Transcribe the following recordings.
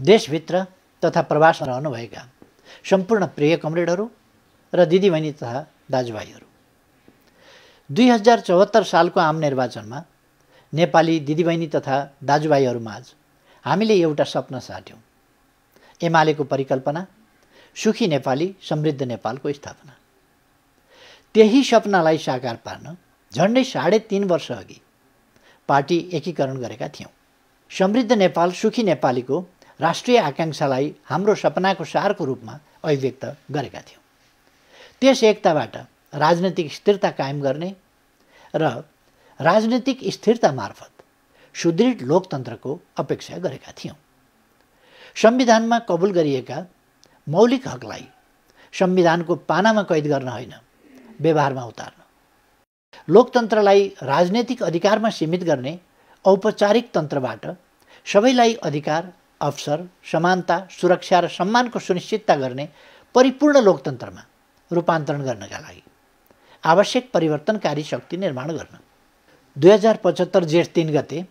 देशभित्र तथा प्रवासमा रहनुभएका सम्पूर्ण प्रिय कमरेडहरू र दिदीबहिनी तथा दाजुभाइहरू, 2074 सालको आम निर्वाचनमा नेपाली दिदीबहिनी तथा दाजुभाइहरूमाझ हामीले एउटा सपना साट्यौँ। एमालेको परिकल्पना सुखी नेपाली समृद्ध नेपालको स्थापना। त्यही सपनालाई साकार पार्न झन्डै 3.5 वर्ष अघि पार्टी एकीकरण गरेका थियौँ। समृद्ध नेपाल सुखी नेपालीको राष्ट्रिय आकाङ्क्षालाई हाम्रो सपनाको सारको रूपमा अभिव्यक्त गरेका थियौँ। त्यस एकताबाट राजनीतिक स्थिरता कायम गर्ने र राजनीतिक स्थिरता मार्फत सुदृढ लोकतन्त्रको अपेक्षा गरेका थियौँ। संविधानमा कबुल गरिएका मौलिक हकलाई संविधानको पानामा कैद गर्न होइन, व्यवहारमा उतार्न, लोकतन्त्रलाई राजनैतिक अधिकारमा सीमित गर्ने औपचारिक तन्त्रबाट सबैलाई अधिकार, अवसर, समानता, सुरक्षा र सम्मानको सुनिश्चितता गर्ने परिपूर्ण लोकतन्त्रमा रूपान्तरण गर्नका लागि आवश्यक परिवर्तनकारी शक्ति निर्माण गर्न 2075 जेठ 3 गते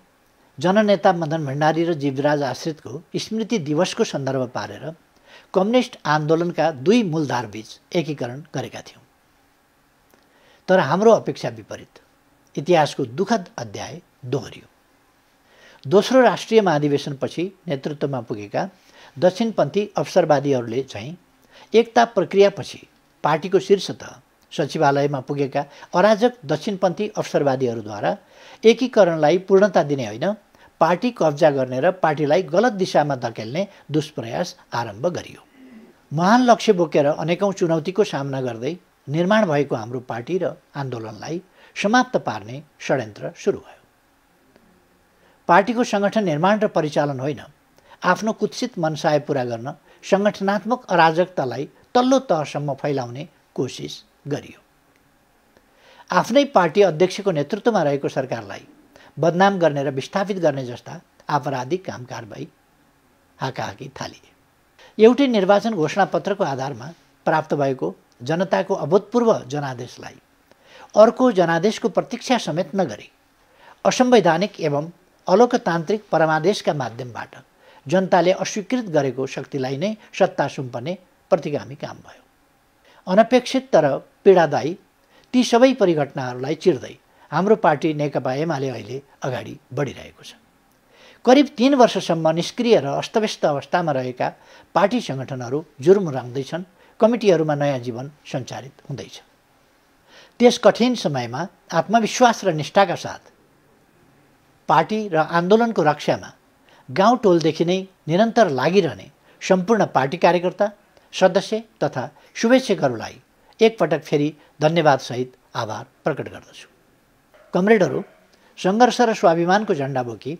जननेता मदन भण्डारी र जीवराज आश्रितको स्मृति दिवसको सन्दर्भ पारेर कम्युनिस्ट आन्दोलनका 2 मूलधारबीच एकीकरण गरेका थियौँ। तर हाम्रो अपेक्षा विपरीत इतिहासको दुःखद अध्याय दोहोरियो। दोस्रो राष्ट्रिय महाधिवेशनपछि नेतृत्वमा पुगेका दक्षिणपन्थी अवसरवादीहरूले चाहिँ एकता प्रक्रियापछि पार्टीको शीर्ष तह सचिवालयमा पुगेका अराजक दक्षिणपन्थी अवसरवादीहरूद्वारा एकीकरणलाई पूर्णता दिने होइन, पार्टी कब्जा गर्ने र पार्टीलाई गलत दिशामा धकेल्ने दुष्प्रयास आरम्भ गरियो। महान लक्ष्य बोकेर अनेकौं चुनौतीको सामना गर्दै निर्माण भएको हाम्रो पार्टी र आन्दोलनलाई समाप्त पार्ने षड्यन्त्र सुरु भयो। पार्टीको सङ्गठन निर्माण र परिचालन होइन, आफ्नो कुत्सित मनसाय पुरा गर्न सङ्गठनात्मक अराजकतालाई तल्लो तहसम्म फैलाउने कोसिस गरियो। आफ्नै पार्टी अध्यक्षको नेतृत्वमा रहेको सरकारलाई बदनाम गर्ने र विस्थापित गर्ने जस्ता आपराधिक काम कारबाही हाकाहाकी थालिए। एउटै निर्वाचन घोषणापत्रको आधारमा प्राप्त भएको जनताको अभूतपूर्व जनादेशलाई अर्को जनादेशको प्रतीक्षा समेत नगरी असंवैधानिक एवं अलोकतान्त्रिक परमादेशका माध्यमबाट जनताले अस्वीकृत गरेको शक्तिलाई नै सत्ता सुम्पने प्रतिगामी काम भयो। अनपेक्षित तर पीडादायी ती सबै परिघटनाहरूलाई चिर्दै हाम्रो पार्टी नेकपा एमाले अहिले अगाडि बढिरहेको छ। करिब 3 वर्षसम्म निष्क्रिय र अस्तव्यस्त अवस्थामा रहेका पार्टी सङ्गठनहरू जुर्मुराउँदैछन्, कमिटीहरूमा नयाँ जीवन सञ्चारित हुँदैछ। त्यस कठिन समयमा आत्मविश्वास र निष्ठाका साथ पार्टी र आन्दोलनको रक्षामा गाउँ टोलदेखि नै निरन्तर लागिरहने सम्पूर्ण पार्टी कार्यकर्ता, सदस्य तथा शुभेच्छकहरूलाई एकपटक फेरि धन्यवादसहित आभार प्रकट गर्दछु। कमरेडहरू, सङ्घर्ष र स्वाभिमानको झन्डा बोकी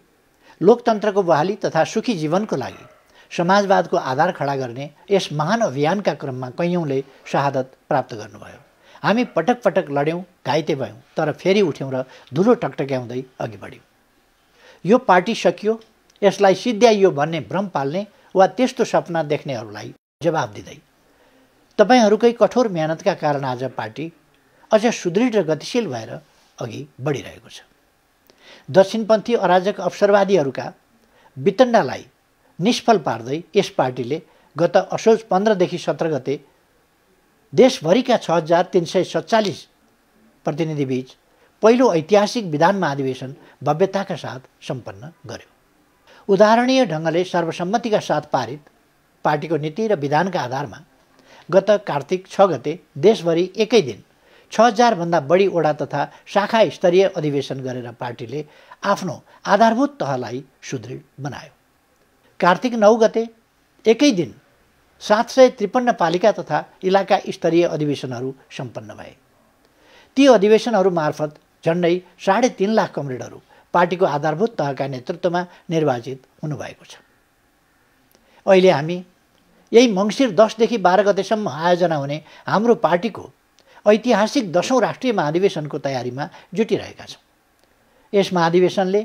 लोकतन्त्रको बहाली तथा सुखी जीवनको लागि समाजवादको आधार खडा गर्ने यस महान अभियानका क्रममा कैयौँले शहादत प्राप्त गर्नुभयो। हामी पटक पटक लड्यौँ, घाइते भयौँ, तर फेरि उठ्यौँ र धुलो टकटक्याउँदै अघि बढ्यौँ। यो पार्टी सकियो, यसलाई सिद्ध्याइयो भन्ने भ्रम पाल्ने वा त्यस्तो सपना देख्नेहरूलाई जवाब दिँदै तपाईँहरूकै कठोर मेहनतका कारण आज पार्टी अझ सुदृढ र गतिशील भएर अघि बढिरहेको छ। दक्षिणपन्थी अराजक अवसरवादीहरूका वितण्डालाई निष्फल पार्दै यस पार्टीले गत असोज 15 देखि 17 गते देशभरिका 6347 प्रतिनिधिबीच पहिलो ऐतिहासिक विधान महाधिवेशन भव्यताका साथ सम्पन्न गर्यो। उदाहरणीय ढङ्गले सर्वसम्मतिका साथ पारित पार्टीको नीति र विधानका आधारमा गत कार्तिक 6 गते देशभरि एकै दिन 6000 भन्दा बढी वडा तथा शाखा स्तरीय अधिवेशन गरेर पार्टीले आफ्नो आधारभूत तहलाई सुदृढ बनायो। कार्तिक 9 गते एकै दिन 753 पालिका तथा इलाका स्तरीय अधिवेशनहरू सम्पन्न भए। ती अधिवेशनहरू मार्फत झन्डै 3.5 लाख कमरेडहरू पार्टीको आधारभूत तहका नेतृत्वमा निर्वाचित हुनुभएको छ। अहिले हामी यही मङ्सिर 10 देखि 12 गतेसम्म आयोजना हुने हाम्रो पार्टीको ऐतिहासिक 10औं राष्ट्रिय महाधिवेशनको तयारीमा जुटिरहेका छौँ। यस महाधिवेशनले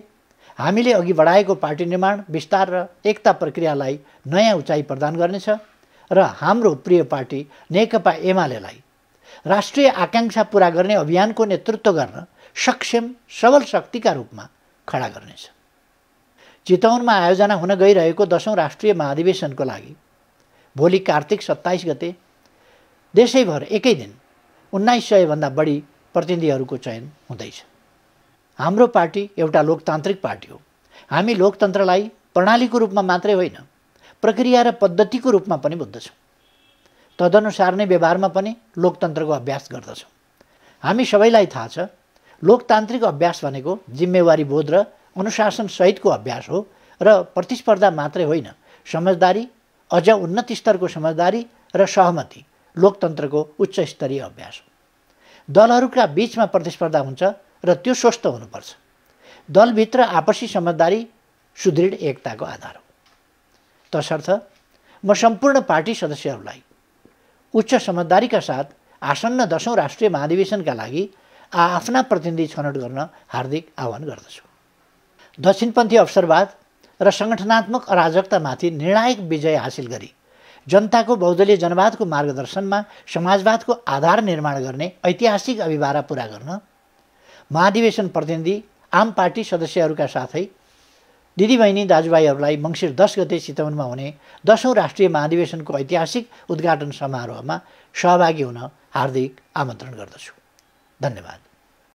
हामीले अघि बढाएको पार्टी निर्माण, विस्तार र एकता प्रक्रियालाई नयाँ उचाइ प्रदान गर्नेछ र हाम्रो प्रिय पार्टी नेकपा एमालेलाई राष्ट्रिय आकाङ्क्षा पूरा गर्ने अभियानको नेतृत्व गर्न सक्षम सबल शक्तिका रूपमा खडा गर्नेछ। चितवनमा आयोजना हुन गइरहेको 10औं राष्ट्रिय महाधिवेशनको लागि भोलि कार्तिक 27 गते देशैभर एकै दिन 1900 भन्दा बढी प्रतिनिधिहरूको चयन हुँदैछ। हाम्रो पार्टी एउटा लोकतान्त्रिक पार्टी हो। हामी लोकतन्त्रलाई प्रणालीको रूपमा मात्रै होइन, प्रक्रिया र पद्धतिको रूपमा पनि बुझ्दछौँ। तदनुसार नै व्यवहारमा पनि लोकतन्त्रको अभ्यास गर्दछौँ। हामी सबैलाई थाहा छ, लोकतान्त्रिक अभ्यास भनेको जिम्मेवारी बोध र अनुशासन सहितको अभ्यास हो र प्रतिस्पर्धा मात्रै होइन, समझदारी, अझ उन्नत स्तरको समझदारी र सहमति लोकतन्त्रको उच्च स्तरीय अभ्यास हो। दलहरूका बीचमा प्रतिस्पर्धा हुन्छ र त्यो स्वस्थ हुनुपर्छ। दलभित्र आपसी समझदारी सुदृढ एकताको आधार हो। तसर्थ म सम्पूर्ण पार्टी सदस्यहरूलाई उच्च समझदारीका साथ आसन्न 10औं राष्ट्रिय महाधिवेशनका लागि आफ्ना प्रतिनिधि छनौट गर्न हार्दिक आह्वान गर्दछु। दक्षिणपन्थी अवसरवाद र सङ्गठनात्मक अराजकतामाथि निर्णायक विजय हासिल गरी जनताको बहुदलीय जनवादको मार्गदर्शनमा समाजवादको आधार निर्माण गर्ने ऐतिहासिक अभिभारा पुरा गर्न महाधिवेशन प्रतिनिधि आम पार्टी सदस्यहरूका साथै दिदीबहिनी दाजुभाइहरूलाई मङ्सिर 10 गते चितवनमा हुने 10औं राष्ट्रिय महाधिवेशनको ऐतिहासिक उद्घाटन समारोहमा सहभागी हुन हार्दिक आमन्त्रण गर्दछु। धन्यवाद।